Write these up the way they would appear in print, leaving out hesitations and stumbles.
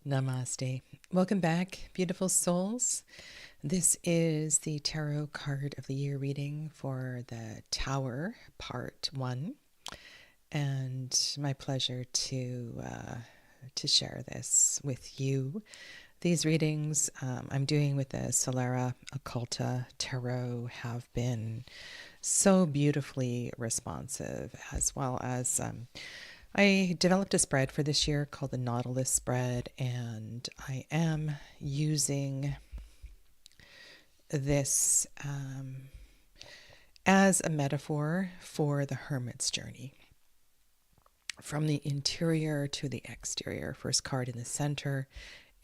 Namaste. Welcome back, beautiful souls. This is the Tarot Card of the Year reading for the Tower, Part 1. And my pleasure to share this with you. These readings I'm doing with the Solera Occulta Tarot have been so beautifully responsive, as well as I developed a spread for this year called the Nautilus spread, and I am using this as a metaphor for the hermit's journey. From the interior to the exterior, first card in the center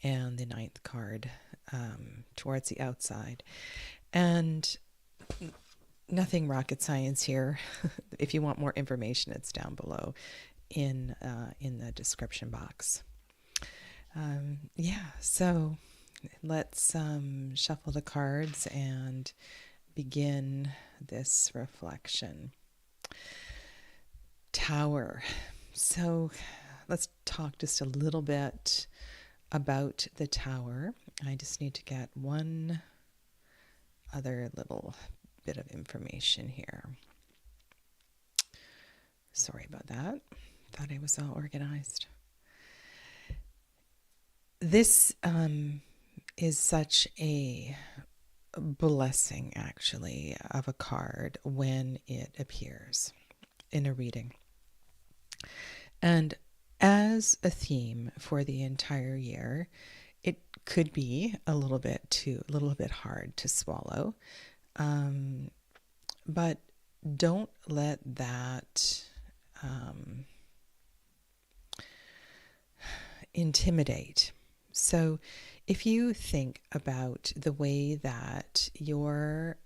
and the ninth card towards the outside. And nothing rocket science here. If you want more information, it's down below in the description box. So let's shuffle the cards and begin this reflection. Tower. So let's talk just a little bit about the tower. I just need to get one other little bit of information here. Sorry about that. Thought I was all organized. This is such a blessing, actually, of a card when it appears in a reading. And as a theme for the entire year, it could be a little bit hard to swallow. But don't let that intimidate. So if you think about the way that your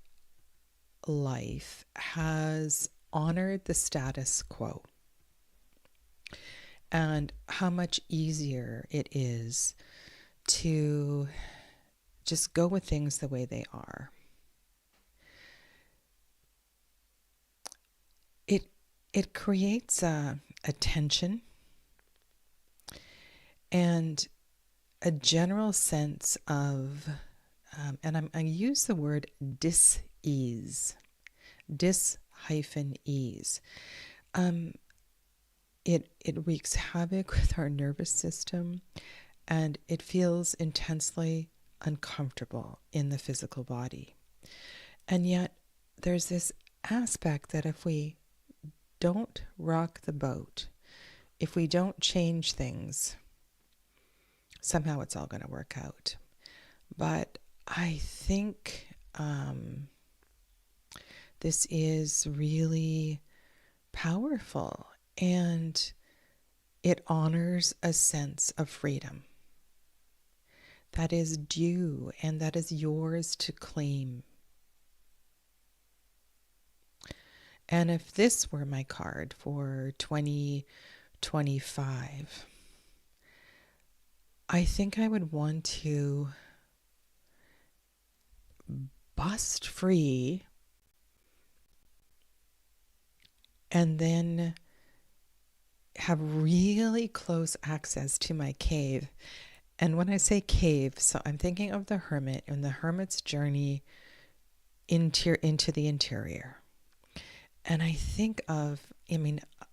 life has honored the status quo and how much easier it is to just go with things the way they are, it creates a tension and a general sense of, and I use the word dis-ease, dis-ease. It wreaks havoc with our nervous system, and it feels intensely uncomfortable in the physical body. And yet there's this aspect that if we don't rock the boat, if we don't change things, somehow it's all going to work out. But I think this is really powerful, and it honors a sense of freedom that is due and that is yours to claim. And if this were my card for 2025, I think I would want to bust free and then have really close access to my cave. And when I say cave, so I'm thinking of the hermit and the hermit's journey into the interior. And I think of,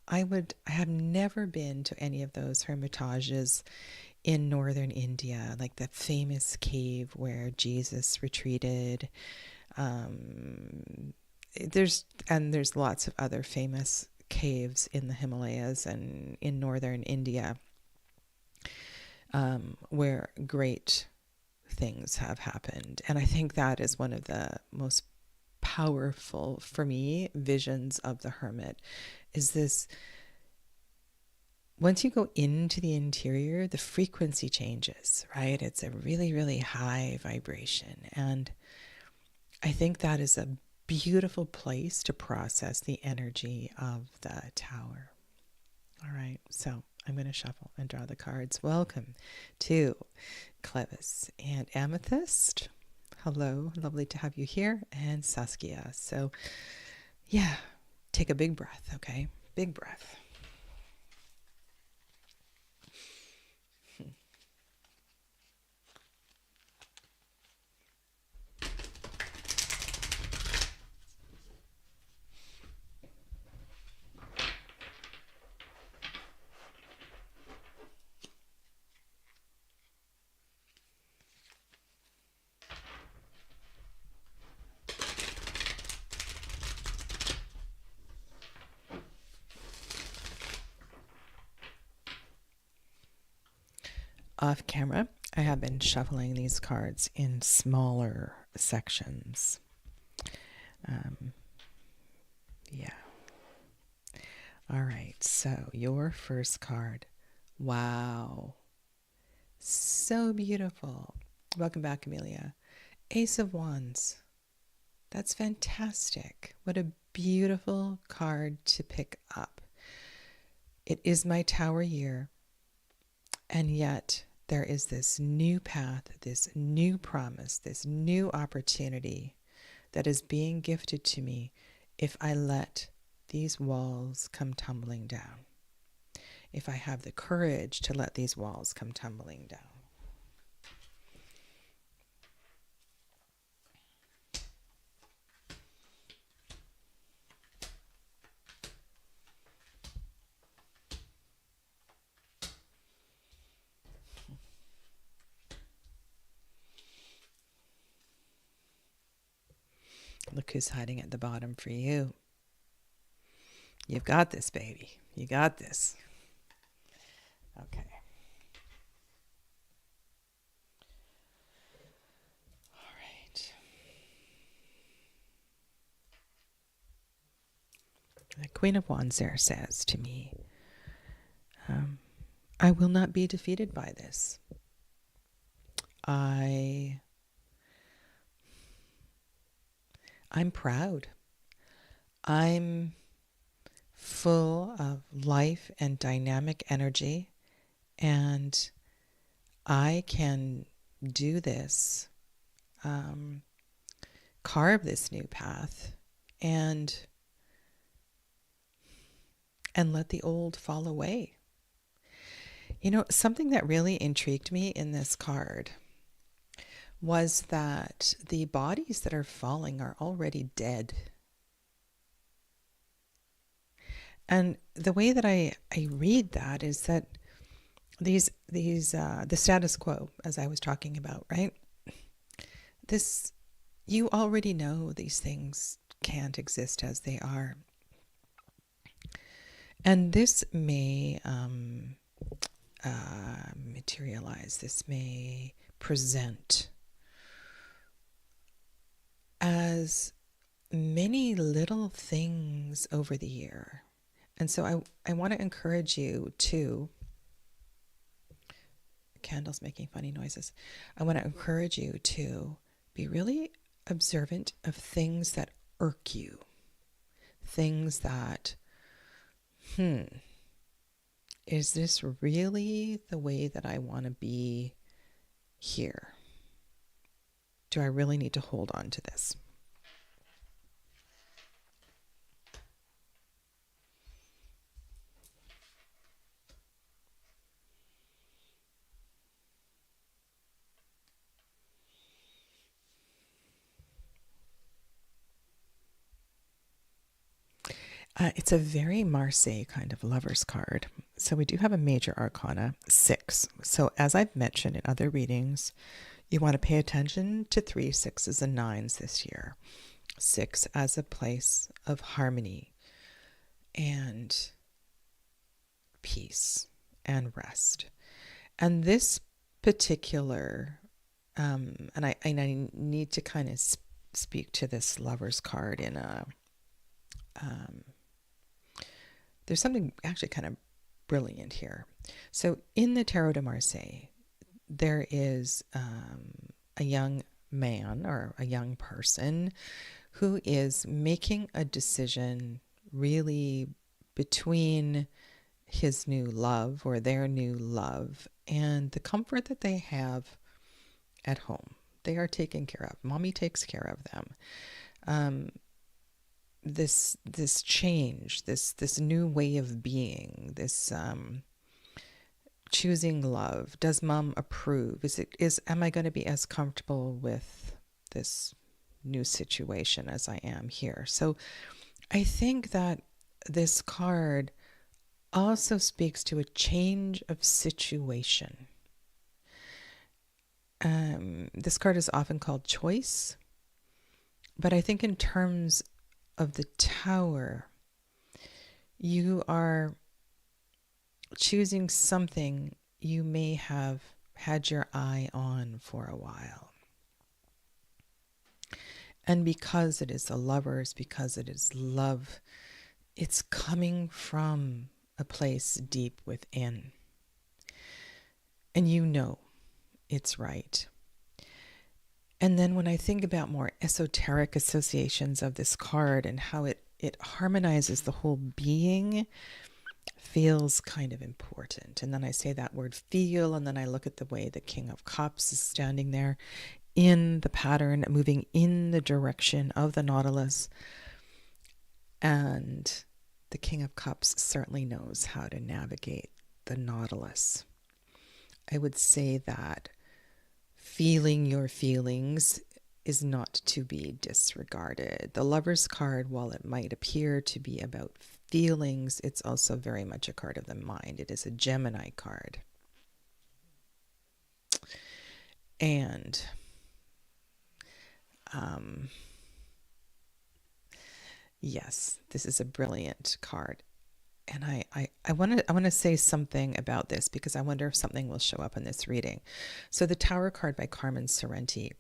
I have never been to any of those hermitages in northern India, like the famous cave where Jesus retreated. There's lots of other famous caves in the Himalayas and in northern India where great things have happened. And I think that is one of the most powerful, for me, visions of the hermit, is this: once you go into the interior, the frequency changes, right? It's a really, really high vibration. And I think that is a beautiful place to process the energy of the tower. All right, so I'm going to shuffle and draw the cards. Welcome to Clevis and Amethyst. Hello, lovely to have you here. And Saskia. So, yeah, take a big breath, okay? Big breath. off camera, I have been shuffling these cards in smaller sections. Yeah. All right, so your first card. Wow. So beautiful. Welcome back, Amelia. Ace of Wands. That's fantastic. What a beautiful card to pick up. It is my Tower year, and yet there is this new path, this new promise, this new opportunity that is being gifted to me if I let these walls come tumbling down. If I have the courage to let these walls come tumbling down. Look who's hiding at the bottom for you. You've got this, baby. You got this. Okay. All right. The Queen of Wands there says to me, I will not be defeated by this. I'm proud. I'm full of life and dynamic energy, and I can do this, carve this new path, and let the old fall away. You know, something that really intrigued me in this card was that the bodies that are falling are already dead. And the way that I read that is that these the status quo, as I was talking about, right? This, you already know these things can't exist as they are. And this may materialize, this may present as many little things over the year. And so I want to encourage you to, candles making funny noises, I want to encourage you to be really observant of things that irk you, things that, is this really the way that I want to be here? Do I really need to hold on to this? It's a very Marseille kind of lover's card. So we do have a major arcana, 6. So as I've mentioned in other readings, you want to pay attention to 3, 6s, and 9s this year. 6 as a place of harmony and peace and rest. And this particular, and I need to kind of speak to this lover's card in a, there's something actually kind of brilliant here. So in the Tarot de Marseille, there is a young man or a young person who is making a decision really between his new love or their new love and the comfort that they have at home. They are taken care of. Mommy takes care of them. This change, this new way of being, this choosing love. Does mom approve? Am I going to be as comfortable with this new situation as I am here? So I think that this card also speaks to a change of situation. This card is often called choice, but I think in terms of the Tower, you are choosing something you may have had your eye on for a while. And because it is the lovers, because it is love, it's coming from a place deep within. And you know it's right. And then when I think about more esoteric associations of this card and how it harmonizes the whole being, feels kind of important. And then I say that word feel, and then I look at the way the King of Cups is standing there in the pattern, moving in the direction of the Nautilus. And the King of Cups certainly knows how to navigate the Nautilus. I would say that feeling your feelings is not to be disregarded. The Lover's card, while it might appear to be about feelings, it's also very much a card of the mind. It is a Gemini card. And yes, this is a brilliant card. And I want to say something about this because I wonder if something will show up in this reading. So the Tower card by Carmen Sorrenti.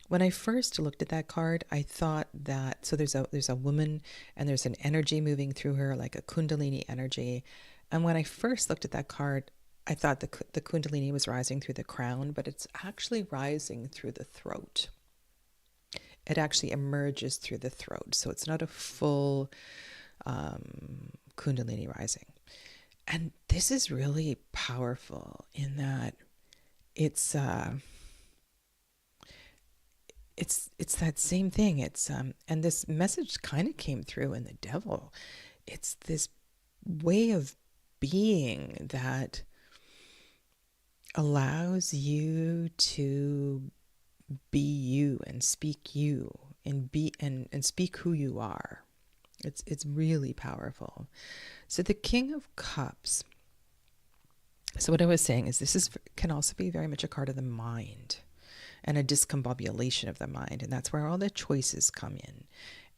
When I first looked at that card, I thought that, so there's a woman and there's an energy moving through her, like a Kundalini energy. And when I first looked at that card, I thought the Kundalini was rising through the crown, but it's actually rising through the throat. It actually emerges through the throat. So it's not a full Kundalini rising. And this is really powerful in that it's that same thing. It's and this message kind of came through in the Devil. It's this way of being that allows you to be you and speak you and be and speak who you are. It's really powerful. So the King of Cups. So what I was saying is this can also be very much a card of the mind and a discombobulation of the mind. And that's where all the choices come in.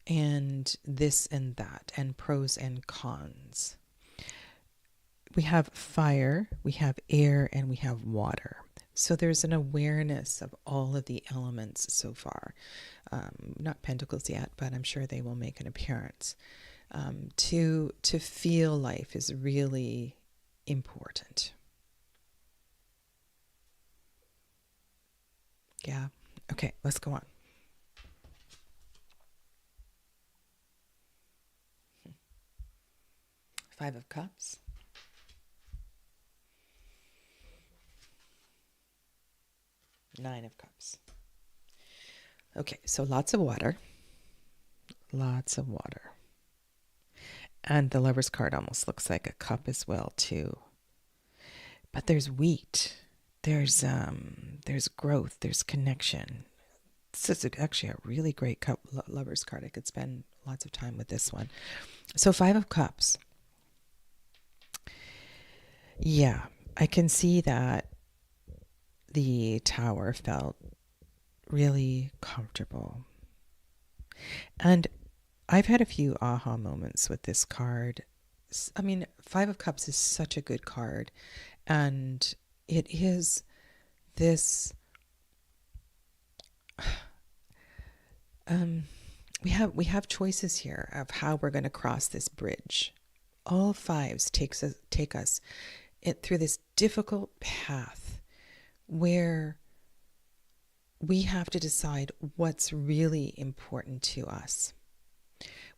And this and that, and pros and cons. We have fire, we have air, and we have water. So there's an awareness of all of the elements so far. Not pentacles yet, but I'm sure they will make an appearance. To feel life is really important. Yeah. Okay, let's go on. Five of Cups. Nine of Cups. Okay, so lots of water. Lots of water. And the Lover's card almost looks like a cup as well, too. But there's wheat. There's growth. There's connection. This is actually a really great Lover's card. I could spend lots of time with this one. So Five of Cups. Yeah, I can see that the Tower felt really comfortable. And I've had a few aha moments with this card. I mean, Five of Cups is such a good card. And it is this... we have choices here of how we're going to cross this bridge. All fives take us through this difficult path where we have to decide what's really important to us.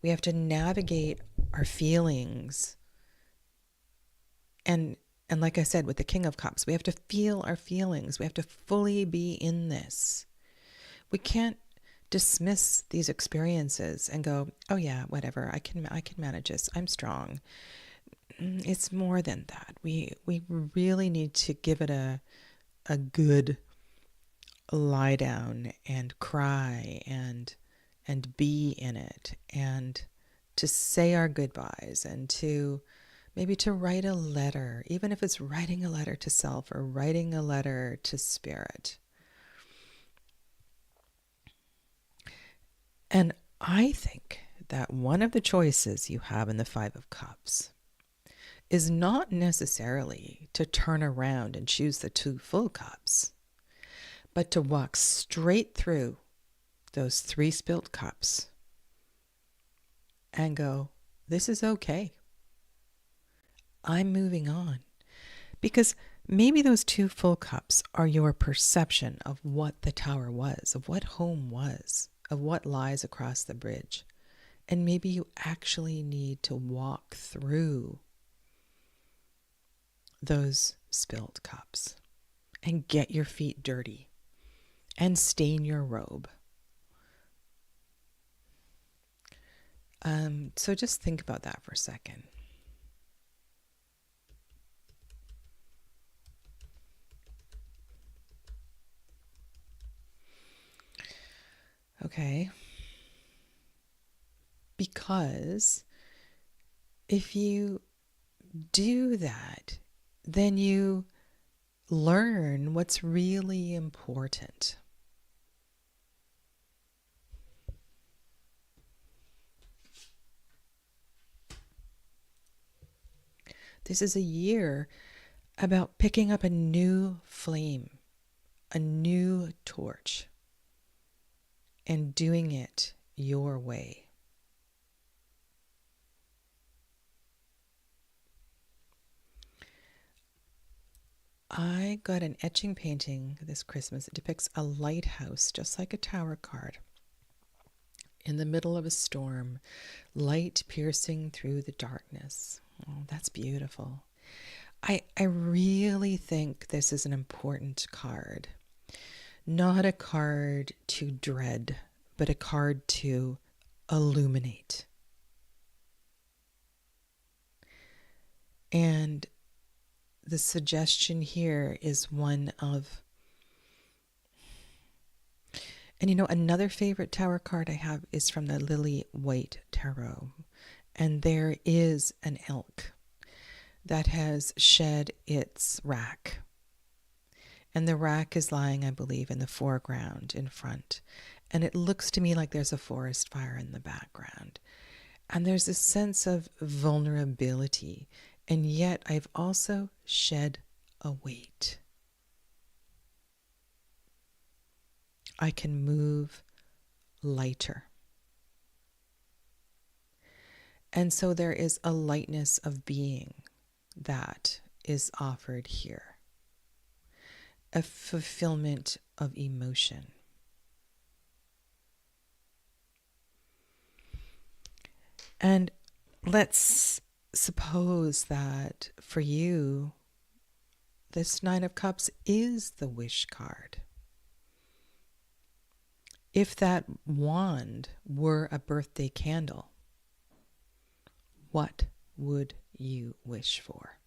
We have to navigate our feelings. And like I said, with the King of Cups, we have to feel our feelings. We have to fully be in this. We can't dismiss these experiences and go, oh yeah, whatever, I can manage this. I'm strong. It's more than that. We really need to give it a good lie down and cry and be in it, and to say our goodbyes, and to maybe to write a letter, even if it's writing a letter to self or writing a letter to spirit. And I think that one of the choices you have in the Five of Cups is not necessarily to turn around and choose the 2 full cups, but to walk straight through those 3 spilled cups and go, this is okay. I'm moving on. Because maybe those 2 full cups are your perception of what the tower was, of what home was, of what lies across the bridge. And maybe you actually need to walk through those spilled cups and get your feet dirty and stain your robe. So just think about that for a second. Okay. Because if you do that, then you learn what's really important. This is a year about picking up a new flame, a new torch, and doing it your way. I got an etching painting this Christmas. It depicts a lighthouse, just like a tower card, in the middle of a storm, light piercing through the darkness. Oh, that's beautiful. I really think this is an important card. Not a card to dread, but a card to illuminate. And the suggestion here is one of, and another favorite tower card I have is from the Lily White Tarot. And there is an elk that has shed its rack. And the rack is lying, I believe, in the foreground in front. And it looks to me like there's a forest fire in the background. And there's a sense of vulnerability. And yet I've also shed a weight. I can move lighter. And so there is a lightness of being that is offered here. A fulfillment of emotion. And let's suppose that for you, this 9 of Cups is the wish card. If that wand were a birthday candle, what would you wish for?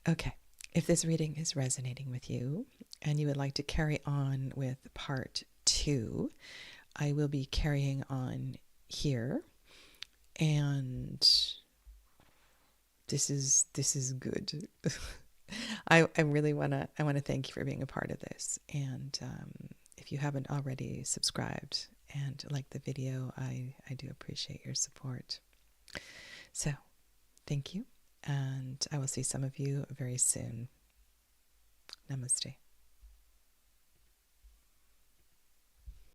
Okay, if this reading is resonating with you and you would like to carry on with part 2, I will be carrying on here, and this is good. I really want to thank you for being a part of this, and if you haven't already subscribed and liked the video, I do appreciate your support. So thank you, and I will see some of you very soon. Namaste.